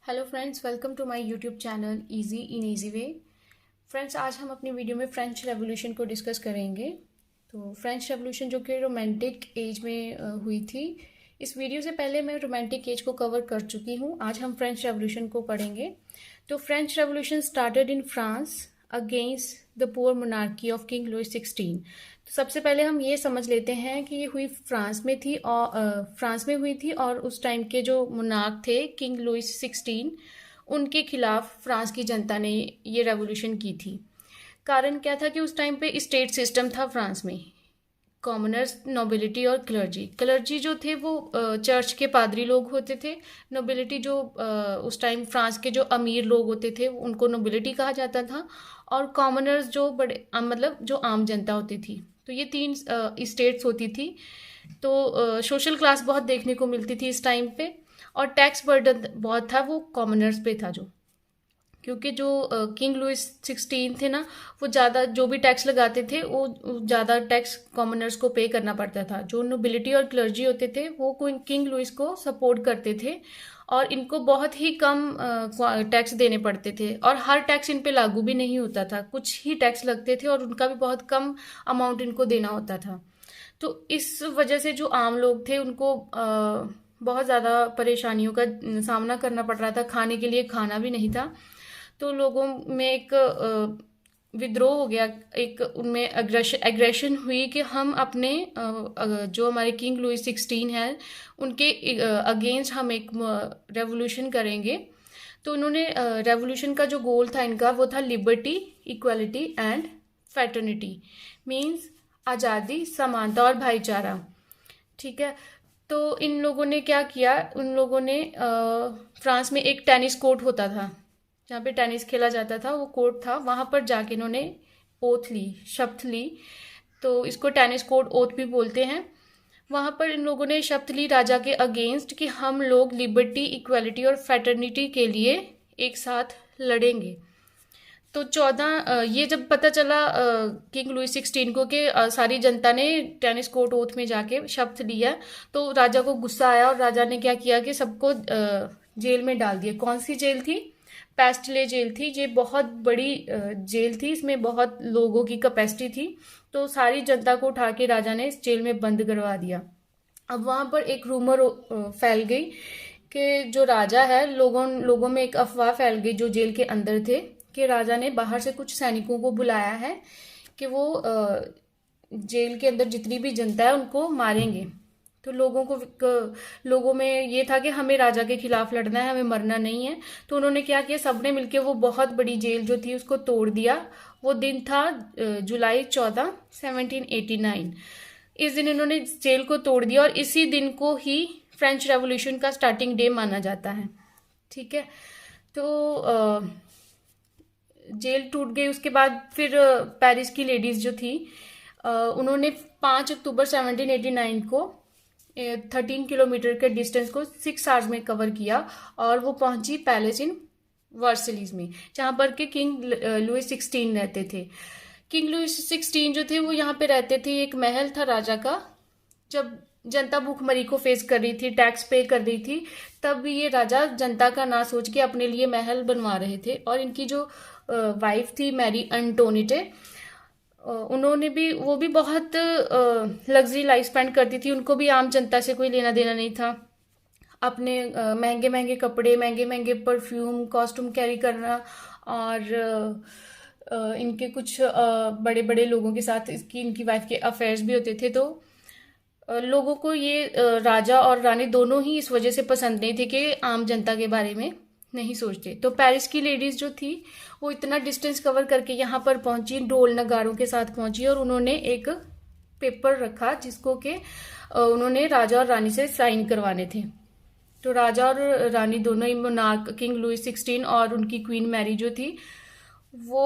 Hello friends, welcome to my YouTube channel easy in easy way. Friends, आज हम अपनी video में French revolution को डिस्कस करेंगे। तो फ्रेंच रेवोल्यूशन जो कि रोमांटिक एज में हुई थी। इस वीडियो से पहले मैं रोमांटिक एज को कवर कर चुकी हूँ। आज हम फ्रेंच रेवोल्यूशन को पढ़ेंगे। तो French revolution started in France against the poor monarchy of king Louis 16। तो सबसे पहले हम ये समझ लेते हैं कि ये हुई फ्रांस में थी और फ्रांस में हुई थी और उस टाइम के जो मोनार्क थे किंग लुइस 16, उनके खिलाफ फ्रांस की जनता ने ये रेवोल्यूशन की थी। कारण क्या था कि उस टाइम पे स्टेट सिस्टम था फ्रांस में। कॉमनर्स, नोबिलिटी और क्लर्जी। क्लर्जी जो थे वो चर्च के पादरी लोग होते थे। नोबिलिटी जो उस टाइम फ्रांस के जो अमीर लोग होते थे उनको नोबिलिटी कहा जाता था। और कॉमनर्स जो बड़े मतलब जो आम जनता होती थी। तो ये तीन स्टेट्स होती थी। तो सोशल क्लास बहुत देखने को मिलती थी इस टाइम पे। और टैक्स बर्डन बहुत था, वो कॉमनर्स पे था। जो क्योंकि जो किंग लुइस 16 थे ना, वो ज़्यादा जो भी टैक्स लगाते थे वो ज़्यादा टैक्स कॉमनर्स को पे करना पड़ता था। जो नोबिलिटी और क्लर्जी होते थे वो किंग लुइस को सपोर्ट करते थे और इनको बहुत ही कम टैक्स देने पड़ते थे। और हर टैक्स इन पे लागू भी नहीं होता था, कुछ ही टैक्स लगते थे और उनका भी बहुत कम अमाउंट इनको देना होता था। तो इस वजह से जो आम लोग थे उनको बहुत ज़्यादा परेशानियों का सामना करना पड़ रहा था। खाने के लिए खाना भी नहीं था। तो लोगों में एक विद्रोह हो गया, एक उनमें एग्रेशन हुई कि हम अपने जो हमारे किंग लुई 16 है उनके अगेंस्ट हम एक रेवोल्यूशन करेंगे। तो उन्होंने रेवोल्यूशन का जो गोल था इनका वो था liberty, equality and fraternity. Means आज़ादी, समानता और भाईचारा। ठीक है। तो इन लोगों ने क्या किया, उन लोगों ने फ्रांस में एक टेनिस कोर्ट होता था जहाँ पे टेनिस खेला जाता था, वो कोर्ट था, वहां पर जाके इन्होंने ओथ ली, शपथ ली। तो इसको टेनिस कोर्ट ओथ भी बोलते हैं। वहां पर इन लोगों ने शपथ ली राजा के अगेंस्ट कि हम लोग लिबर्टी, इक्वालिटी और फ्रेटर्निटी के लिए एक साथ लड़ेंगे। तो 14 ये जब पता चला किंग लुई 16 को कि सारी जनता ने टेनिस कोर्ट ओथ में जाके शपथ लिया, तो राजा को गुस्सा आया और राजा ने क्या किया कि सबको जेल में डाल दिया। कौन सी जेल थी? पेस्टले जेल थी। ये बहुत बड़ी जेल थी, इसमें बहुत लोगों की कैपेसिटी थी। तो सारी जनता को उठा के राजा ने इस जेल में बंद करवा दिया। अब वहां पर एक रूमर फैल गई कि जो राजा है, लोगों लोगों में एक अफवाह फैल गई जो जेल के अंदर थे कि राजा ने बाहर से कुछ सैनिकों को बुलाया है कि वो जेल के अंदर जितनी भी जनता है उनको मारेंगे। तो लोगों में ये था कि हमें राजा के खिलाफ लड़ना है, हमें मरना नहीं है। तो उन्होंने क्या किया, सबने मिलके वो बहुत बड़ी जेल जो थी उसको तोड़ दिया। वो दिन था जुलाई 14, 1789। इस दिन इन्होंने जेल को तोड़ दिया और इसी दिन को ही फ्रेंच रेवोल्यूशन का स्टार्टिंग डे माना जाता है। ठीक है। तो जेल टूट गई। उसके बाद फिर पेरिस की लेडीज जो थी उन्होंने 5 अक्टूबर 1789 को 13 किलोमीटर के डिस्टेंस को 6 आवर्स में कवर किया और वो पहुंची पैलेस इन वर्सलीज में, जहां पर के किंग लुई 16 रहते थे। किंग लुई 16 जो थे वो यहाँ पे रहते थे। एक महल था राजा का। जब जनता भूखमरी को फेस कर रही थी, टैक्स पे कर रही थी, तब ये राजा जनता का ना सोच के अपने लिए महल बनवा रहे थे। और इनकी जो वाइफ थी मैरी अंटोनिटे, उन्होंने भी वो भी बहुत लग्जरी लाइफ स्पेंड करती थी। उनको भी आम जनता से कोई लेना देना नहीं था। अपने महंगे महंगे कपड़े, महंगे महंगे परफ्यूम, कॉस्ट्यूम कैरी करना और इनके कुछ बड़े बड़े लोगों के साथ इनकी वाइफ के अफेयर्स भी होते थे। तो लोगों को ये राजा और रानी दोनों ही इस वजह से पसंद नहीं थे कि आम जनता के बारे में नहीं सोचते। तो पेरिस की लेडीज जो थी वो इतना डिस्टेंस कवर करके यहाँ पर पहुंची, ढोल नगारों के साथ पहुंची और उन्होंने एक पेपर रखा जिसको कि उन्होंने राजा और रानी से साइन करवाने थे। तो राजा और रानी दोनों ही मोनार्क किंग लुई 16 और उनकी क्वीन मैरी जो थी वो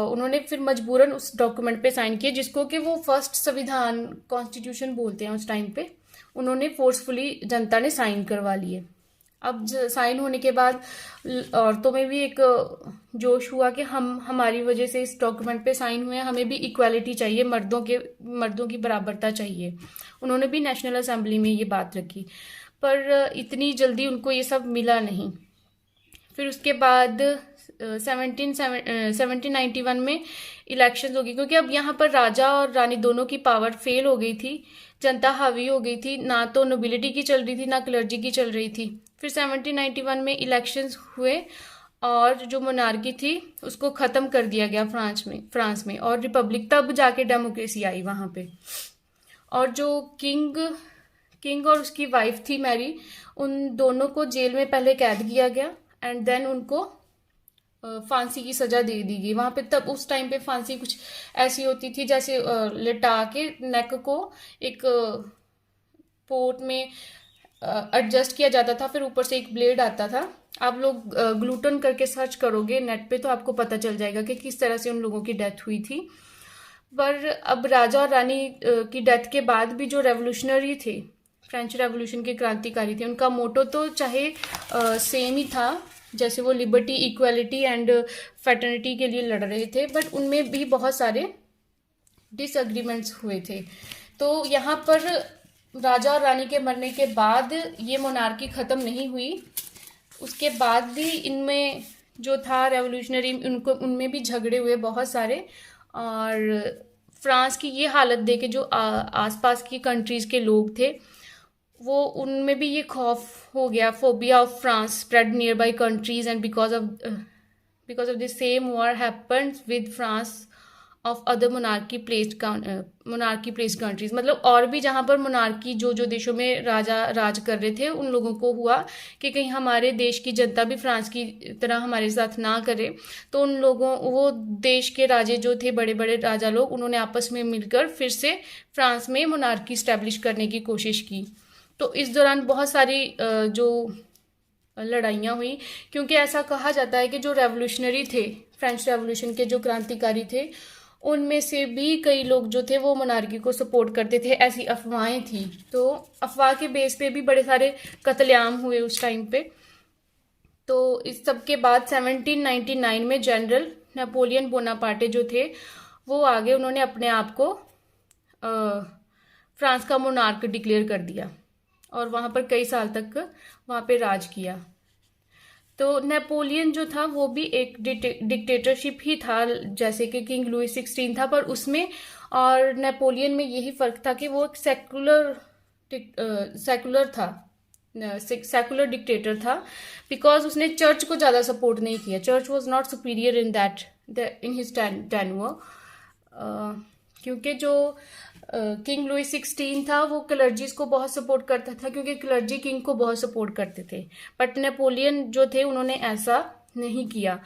उन्होंने फिर मजबूरन उस डॉक्यूमेंट पे साइन किए जिसको कि वो फर्स्ट संविधान, कॉन्स्टिट्यूशन बोलते हैं उस टाइम पे। उन्होंने फोर्सफुली जनता ने साइन करवा लिए। अब साइन होने के बाद औरतों में भी एक जोश हुआ कि हम हमारी वजह से इस डॉक्यूमेंट पे साइन हुए हैं, हमें भी इक्वालिटी चाहिए, मर्दों की बराबरता चाहिए। उन्होंने भी नेशनल असेंबली में ये बात रखी। पर इतनी जल्दी उनको ये सब मिला नहीं। फिर उसके बाद 1791 में इलेक्शंस हो गई, क्योंकि अब यहाँ पर राजा और रानी दोनों की पावर फेल हो गई थी, जनता हावी हो गई थी, ना तो नोबिलिटी की चल रही थी ना क्लर्जी की चल रही थी। फिर 1791 में इलेक्शंस हुए और जो मोनार्की थी उसको ख़त्म कर दिया गया फ्रांस में और रिपब्लिक, तब जाके डेमोक्रेसी आई वहाँ पे। और जो किंग और उसकी वाइफ थी मैरी, उन दोनों को जेल में पहले कैद किया गया एंड देन उनको फांसी की सजा दे दी गई वहां पे। तब उस टाइम पे फांसी कुछ ऐसी होती थी जैसे लिटा के नेक को एक पोर्ट में एडजस्ट किया जाता था, फिर ऊपर से एक ब्लेड आता था। आप लोग ग्लूटन करके सर्च करोगे नेट पे तो आपको पता चल जाएगा कि किस तरह से उन लोगों की डेथ हुई थी। पर अब राजा और रानी की डेथ के बाद भी जो रेवोल्यूशनरी थे, फ्रेंच रेवोल्यूशन के क्रांतिकारी थे, उनका मोटो तो चाहे सेम ही था, जैसे वो लिबर्टी, इक्वालिटी एंड फैटर्निटी के लिए लड़ रहे थे, बट उनमें भी बहुत सारे डिसएग्रीमेंट्स हुए थे। तो यहाँ पर राजा और रानी के मरने के बाद ये मोनार्की ख़त्म नहीं हुई, उसके बाद भी इनमें जो था रेवोल्यूशनरी, उनमें भी झगड़े हुए बहुत सारे। और फ्रांस की ये हालत देख के जो आसपास की कंट्रीज़ के लोग थे, वो उनमें भी ये खौफ हो गया, phobia of France spread near by countries and because of the same war happens with France of other monarchy placed countries. मतलब और भी जहाँ पर मोनार्की जो देशों में राजा राज कर रहे थे, उन लोगों को हुआ कि कहीं हमारे देश की जनता भी फ्रांस की तरह हमारे साथ ना करे। तो उन लोगों, वो देश के राजे जो थे, बड़े बड़े राजा लोग, उन्होंने आपस में मिलकर फिर से फ्रांस में मोनार्की स्टैब्लिश करने की कोशिश की। तो इस दौरान बहुत सारी जो लड़ाइयाँ हुई, क्योंकि ऐसा कहा जाता है कि जो रेवोल्यूशनरी थे, फ्रेंच रेवोल्यूशन के जो क्रांतिकारी थे, उनमें से भी कई लोग जो थे वो मोनार्की को सपोर्ट करते थे, ऐसी अफवाहें थी। तो अफवाह के बेस पे भी बड़े सारे कत्लेआम हुए उस टाइम पे। तो इस सब के बाद 1799 में जनरल नेपोलियन बोनापार्टे जो थे वो आगे, उन्होंने अपने आप को फ्रांस का मोनार्क डिक्लेयर कर दिया और वहाँ पर कई साल तक वहाँ पे राज किया। तो नेपोलियन जो था वो भी एक डिक्टेटरशिप ही था, जैसे कि किंग लुई 16 था, पर उसमें और नेपोलियन में यही फर्क था कि वो एक सेकुलर था, सेकुलर डिक्टेटर था, बिकॉज उसने चर्च को ज़्यादा सपोर्ट नहीं किया। Church was not superior in his tenure, क्योंकि जो किंग लुई 16 था वो क्लर्जीज को बहुत सपोर्ट करता था, क्योंकि क्लर्जी किंग को बहुत सपोर्ट करते थे। बट नेपोलियन जो थे उन्होंने ऐसा नहीं किया।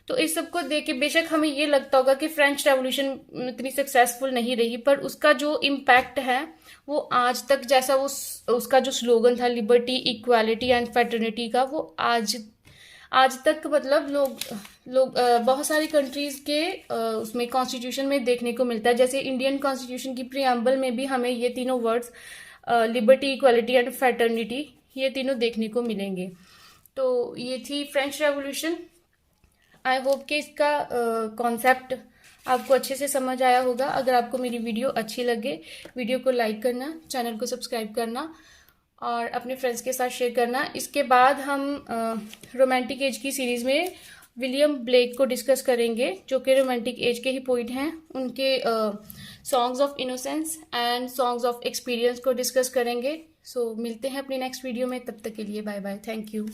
तो इस सब को देख के बेशक हमें ये लगता होगा कि फ्रेंच रेवोल्यूशन इतनी सक्सेसफुल नहीं रही, पर उसका जो इम्पैक्ट है वो आज तक, जैसा वो उसका जो स्लोगन था लिबर्टी, इक्वालिटी एंड फ्रेटर्निटी का, वो आज तक मतलब लोग बहुत सारी कंट्रीज़ के उसमें कॉन्स्टिट्यूशन में देखने को मिलता है। जैसे इंडियन कॉन्स्टिट्यूशन की प्रीएम्बल में भी हमें ये तीनों words liberty, equality and fraternity, ये तीनों देखने को मिलेंगे। तो ये थी फ्रेंच रेवोल्यूशन। आई होप कि इसका कॉन्सेप्ट आपको अच्छे से समझ आया होगा। अगर आपको मेरी वीडियो अच्छी लगे, वीडियो को लाइक करना, चैनल को सब्सक्राइब करना और अपने फ्रेंड्स के साथ शेयर करना। इसके बाद हम रोमांटिक एज की सीरीज़ में विलियम ब्लेक को डिस्कस करेंगे, जो कि रोमांटिक एज के ही पोइट हैं। उनके songs of innocence and songs of experience को डिस्कस करेंगे। सो मिलते हैं अपनी नेक्स्ट वीडियो में, तब तक के लिए बाय बाय, थैंक यू।